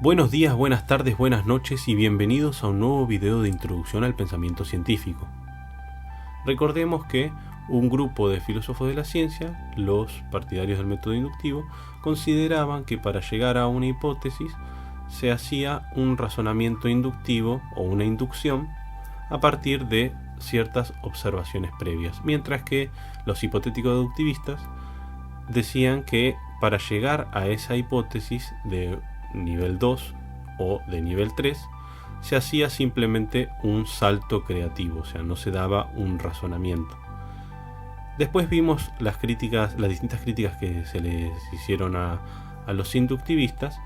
Buenos días, buenas tardes, buenas noches y bienvenidos a un nuevo video de introducción al pensamiento científico. Recordemos que un grupo de filósofos de la ciencia, los partidarios del método inductivo, consideraban que para llegar a una hipótesis se hacía un razonamiento inductivo o una inducción a partir de ciertas observaciones previas, mientras que los hipotéticos deductivistas decían que para llegar a esa hipótesis de nivel 2 o de nivel 3 se hacía simplemente un salto creativo, o sea, no se daba un razonamiento. Después vimos las distintas críticas que se les hicieron a los inductivistas,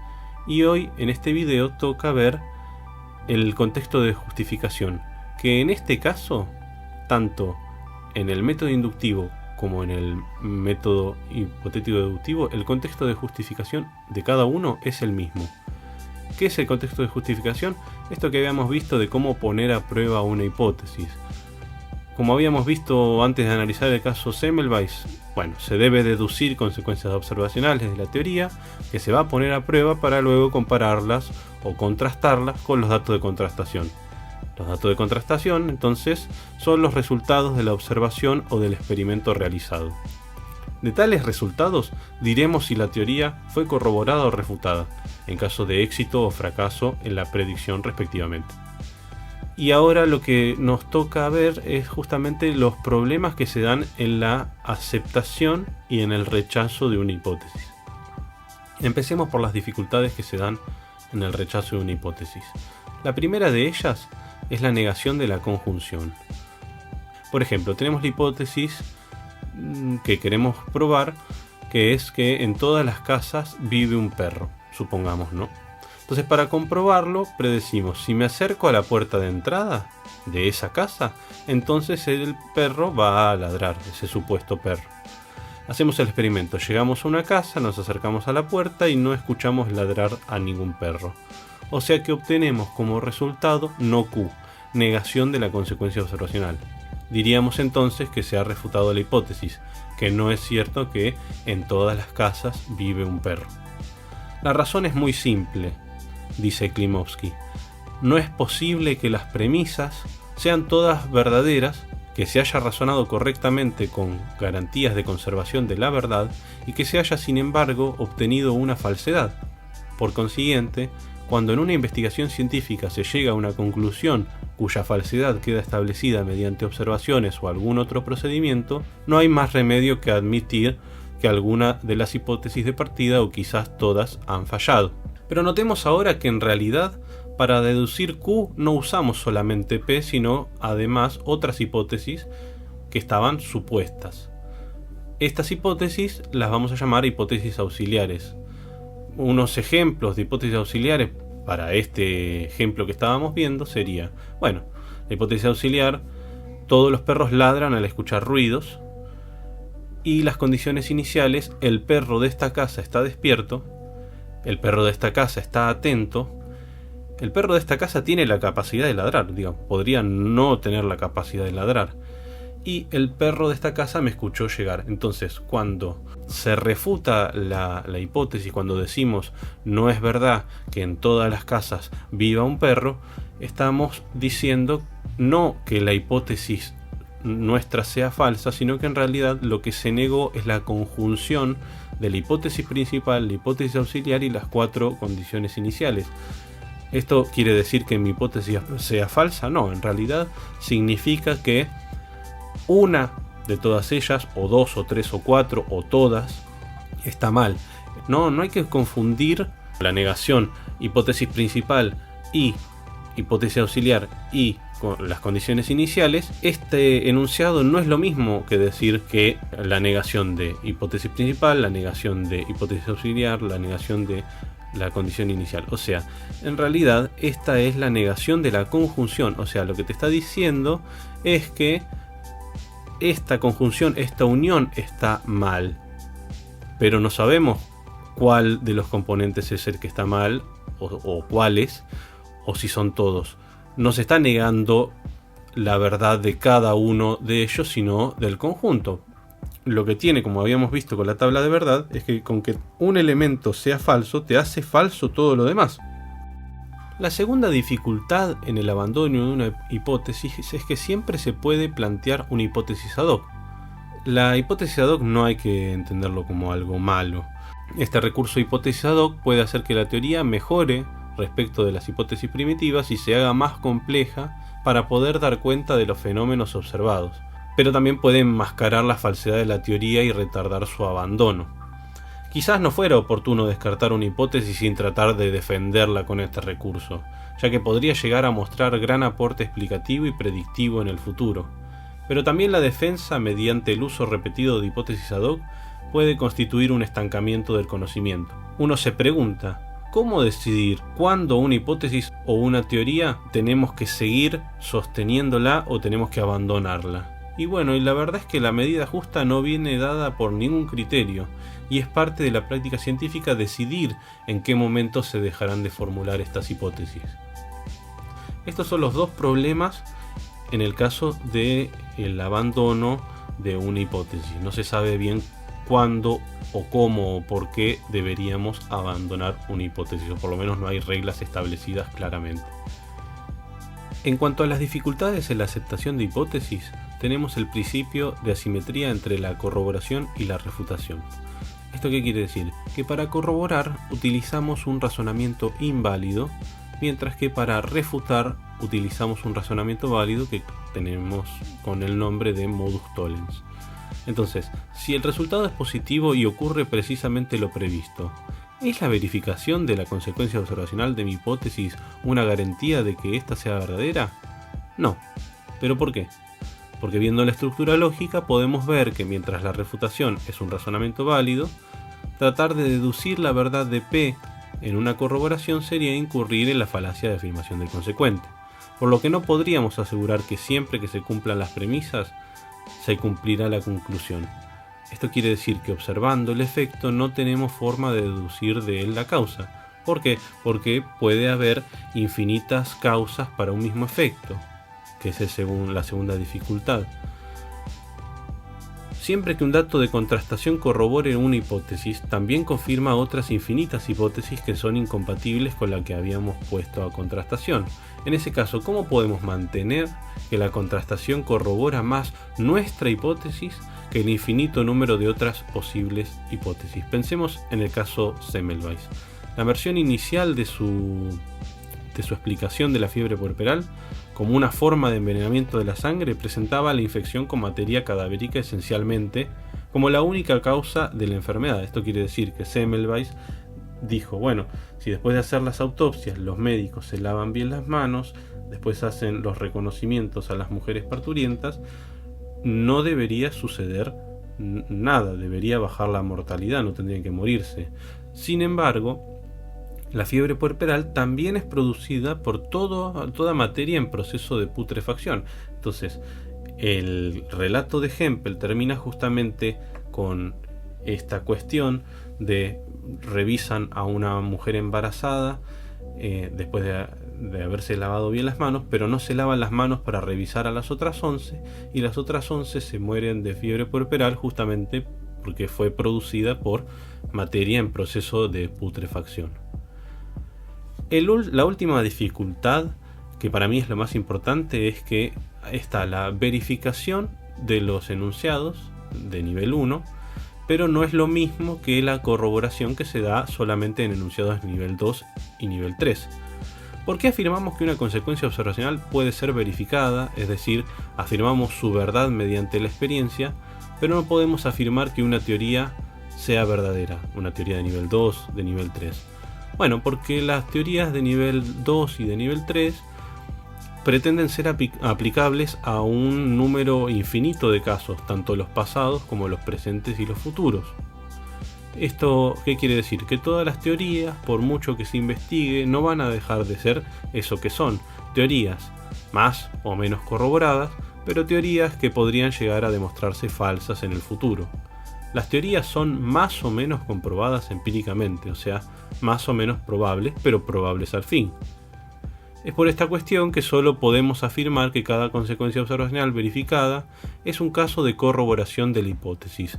y hoy en este video toca ver el contexto de justificación, que en este caso, tanto en el método inductivo como en el método hipotético deductivo, el contexto de justificación de cada uno es el mismo. ¿Qué es el contexto de justificación? Esto que habíamos visto de cómo poner a prueba una hipótesis. Como habíamos visto antes de analizar el caso Semmelweis, se debe deducir consecuencias observacionales de la teoría que se va a poner a prueba para luego compararlas o contrastarlas con los datos de contrastación. Los datos de contrastación, entonces, son los resultados de la observación o del experimento realizado. De tales resultados, diremos si la teoría fue corroborada o refutada, en caso de éxito o fracaso en la predicción respectivamente. Y ahora lo que nos toca ver es justamente los problemas que se dan en la aceptación y en el rechazo de una hipótesis. Empecemos por las dificultades que se dan en el rechazo de una hipótesis. La primera de ellas es la negación de la conjunción. Por ejemplo, tenemos la hipótesis que queremos probar, que es que en todas las casas vive un perro, supongamos, ¿no? Entonces, para comprobarlo, predecimos: si me acerco a la puerta de entrada de esa casa, entonces el perro va a ladrar, ese supuesto perro. Hacemos el experimento, llegamos a una casa, nos acercamos a la puerta y no escuchamos ladrar a ningún perro. O sea que obtenemos como resultado no Q, negación de la consecuencia observacional. Diríamos entonces que se ha refutado la hipótesis, que no es cierto que en todas las casas vive un perro. La razón es muy simple, dice Klimovsky. No es posible que las premisas sean todas verdaderas, que se haya razonado correctamente con garantías de conservación de la verdad y que se haya sin embargo obtenido una falsedad. Por consiguiente, cuando en una investigación científica se llega a una conclusión cuya falsedad queda establecida mediante observaciones o algún otro procedimiento, no hay más remedio que admitir que alguna de las hipótesis de partida o quizás todas han fallado. Pero notemos ahora que en realidad para deducir Q no usamos solamente P, sino además otras hipótesis que estaban supuestas. Estas hipótesis las vamos a llamar hipótesis auxiliares. Unos ejemplos de hipótesis auxiliares para este ejemplo que estábamos viendo sería, la hipótesis auxiliar: todos los perros ladran al escuchar ruidos, y las condiciones iniciales: el perro de esta casa está despierto, el perro de esta casa está atento, el perro de esta casa tiene la capacidad de ladrar, podría no tener la capacidad de ladrar, y el perro de esta casa me escuchó llegar. Entonces, cuando se refuta la hipótesis, cuando decimos no es verdad que en todas las casas viva un perro, estamos diciendo no que la hipótesis nuestra sea falsa, sino que en realidad lo que se negó es la conjunción de la hipótesis principal, la hipótesis auxiliar y las 4 condiciones iniciales. ¿Esto quiere decir que mi hipótesis sea falsa? No, en realidad significa que una de todas ellas, o 2 o 3 o 4 o todas, está mal. No hay que confundir la negación hipótesis principal y hipótesis auxiliar y con las condiciones iniciales. Este enunciado no es lo mismo que decir que la negación de hipótesis principal, la negación de hipótesis auxiliar, la negación de la condición inicial. O sea, en realidad esta es la negación de la conjunción. O sea, lo que te está diciendo es que esta conjunción, esta unión está mal, pero no sabemos cuál de los componentes es el que está mal o cuáles, o si son todos. No se está negando la verdad de cada uno de ellos, sino del conjunto. Lo que tiene, como habíamos visto con la tabla de verdad, es que con que un elemento sea falso, te hace falso todo lo demás. La segunda dificultad en el abandono de una hipótesis es que siempre se puede plantear una hipótesis ad hoc. La hipótesis ad hoc no hay que entenderlo como algo malo. Este recurso de hipótesis ad hoc puede hacer que la teoría mejore respecto de las hipótesis primitivas y se haga más compleja para poder dar cuenta de los fenómenos observados, pero también puede enmascarar la falsedad de la teoría y retardar su abandono. Quizás no fuera oportuno descartar una hipótesis sin tratar de defenderla con este recurso, ya que podría llegar a mostrar gran aporte explicativo y predictivo en el futuro. Pero también la defensa mediante el uso repetido de hipótesis ad hoc puede constituir un estancamiento del conocimiento. Uno se pregunta, ¿cómo decidir cuándo una hipótesis o una teoría tenemos que seguir sosteniéndola o tenemos que abandonarla? Y bueno, y la verdad es que la medida justa no viene dada por ningún criterio, y es parte de la práctica científica decidir en qué momento se dejarán de formular estas hipótesis. Estos son los dos problemas en el caso del abandono de una hipótesis. No se sabe bien cuándo o cómo o por qué deberíamos abandonar una hipótesis, o por lo menos no hay reglas establecidas claramente. En cuanto a las dificultades en la aceptación de hipótesis, tenemos el principio de asimetría entre la corroboración y la refutación. ¿Esto qué quiere decir? Que para corroborar utilizamos un razonamiento inválido, mientras que para refutar utilizamos un razonamiento válido que tenemos con el nombre de modus tollens. Entonces, si el resultado es positivo y ocurre precisamente lo previsto, ¿es la verificación de la consecuencia observacional de mi hipótesis una garantía de que ésta sea verdadera? No. ¿Pero por qué? Porque viendo la estructura lógica podemos ver que mientras la refutación es un razonamiento válido, tratar de deducir la verdad de P en una corroboración sería incurrir en la falacia de afirmación del consecuente, por lo que no podríamos asegurar que siempre que se cumplan las premisas, se cumplirá la conclusión. Esto quiere decir que observando el efecto no tenemos forma de deducir de él la causa. ¿Por qué? Porque puede haber infinitas causas para un mismo efecto, que es la segunda dificultad. Siempre que un dato de contrastación corrobore una hipótesis, también confirma otras infinitas hipótesis que son incompatibles con la que habíamos puesto a contrastación. En ese caso, ¿cómo podemos mantener que la contrastación corrobora más nuestra hipótesis que el infinito número de otras posibles hipótesis? Pensemos en el caso Semmelweis. La versión inicial de su explicación de la fiebre puerperal como una forma de envenenamiento de la sangre presentaba la infección con materia cadavérica esencialmente como la única causa de la enfermedad. Esto quiere decir que Semmelweis dijo, bueno, si después de hacer las autopsias los médicos se lavan bien las manos, después hacen los reconocimientos a las mujeres parturientas, no debería suceder nada, debería bajar la mortalidad, no tendrían que morirse. Sin embargo, la fiebre puerperal también es producida por toda materia en proceso de putrefacción. Entonces, el relato de Hempel termina justamente con esta cuestión de revisan a una mujer embarazada después de haberse lavado bien las manos, pero no se lavan las manos para revisar a las otras 11, y las otras 11 se mueren de fiebre puerperal justamente porque fue producida por materia en proceso de putrefacción. La última dificultad, que para mí es lo más importante, es que está la verificación de los enunciados de nivel 1, pero no es lo mismo que la corroboración que se da solamente en enunciados de nivel 2 y nivel 3. ¿Por qué afirmamos que una consecuencia observacional puede ser verificada? Es decir, afirmamos su verdad mediante la experiencia, pero no podemos afirmar que una teoría sea verdadera, una teoría de nivel 2, de nivel 3. Bueno, porque las teorías de nivel 2 y de nivel 3 pretenden ser aplicables a un número infinito de casos, tanto los pasados como los presentes y los futuros. ¿Esto qué quiere decir? Que todas las teorías, por mucho que se investigue, no van a dejar de ser eso que son, teorías más o menos corroboradas, pero teorías que podrían llegar a demostrarse falsas en el futuro. Las teorías son más o menos comprobadas empíricamente, o sea, más o menos probables, pero probables al fin. Es por esta cuestión que solo podemos afirmar que cada consecuencia observacional verificada es un caso de corroboración de la hipótesis.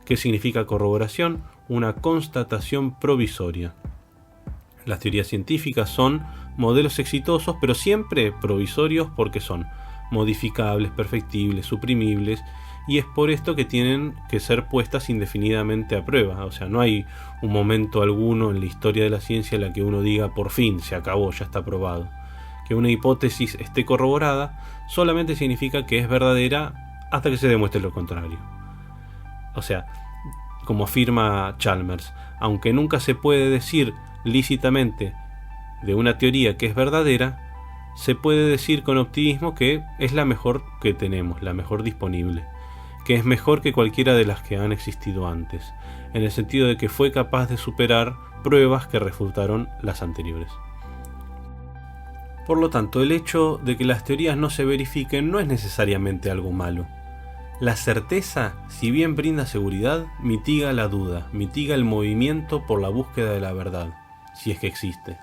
¿Qué significa corroboración? Una constatación provisoria. Las teorías científicas son modelos exitosos, pero siempre provisorios porque son modificables, perfectibles, suprimibles, y es por esto que tienen que ser puestas indefinidamente a prueba. O sea, no hay un momento alguno en la historia de la ciencia en la que uno diga por fin, se acabó, ya está probado. Que una hipótesis esté corroborada solamente significa que es verdadera hasta que se demuestre lo contrario. O sea, como afirma Chalmers, aunque nunca se puede decir lícitamente de una teoría que es verdadera, se puede decir con optimismo que es la mejor que tenemos, la mejor disponible, que es mejor que cualquiera de las que han existido antes, en el sentido de que fue capaz de superar pruebas que refutaron las anteriores. Por lo tanto, el hecho de que las teorías no se verifiquen no es necesariamente algo malo. La certeza, si bien brinda seguridad, mitiga la duda, mitiga el movimiento por la búsqueda de la verdad, si es que existe.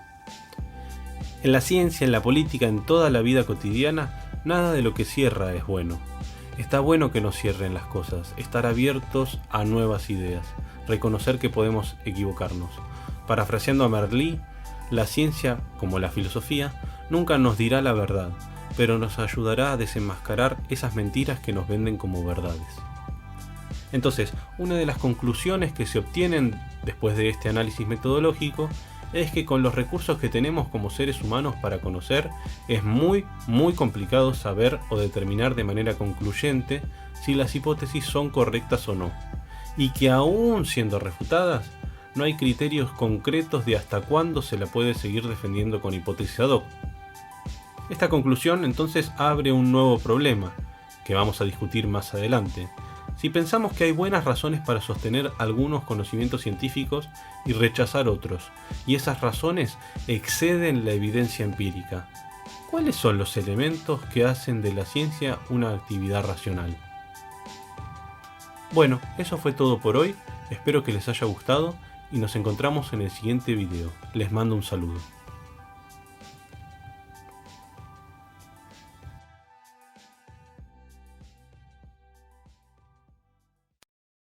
En la ciencia, en la política, en toda la vida cotidiana, nada de lo que cierra es bueno. Está bueno que nos cierren las cosas, estar abiertos a nuevas ideas, reconocer que podemos equivocarnos. Parafraseando a Merlí, la ciencia, como la filosofía, nunca nos dirá la verdad, pero nos ayudará a desenmascarar esas mentiras que nos venden como verdades. Entonces, una de las conclusiones que se obtienen después de este análisis metodológico es que con los recursos que tenemos como seres humanos para conocer, es muy complicado saber o determinar de manera concluyente si las hipótesis son correctas o no, y que aún siendo refutadas, no hay criterios concretos de hasta cuándo se la puede seguir defendiendo con hipótesis ad hoc. Esta conclusión entonces abre un nuevo problema, que vamos a discutir más adelante. Si pensamos que hay buenas razones para sostener algunos conocimientos científicos y rechazar otros, y esas razones exceden la evidencia empírica, ¿cuáles son los elementos que hacen de la ciencia una actividad racional? Bueno, eso fue todo por hoy, espero que les haya gustado y nos encontramos en el siguiente video. Les mando un saludo.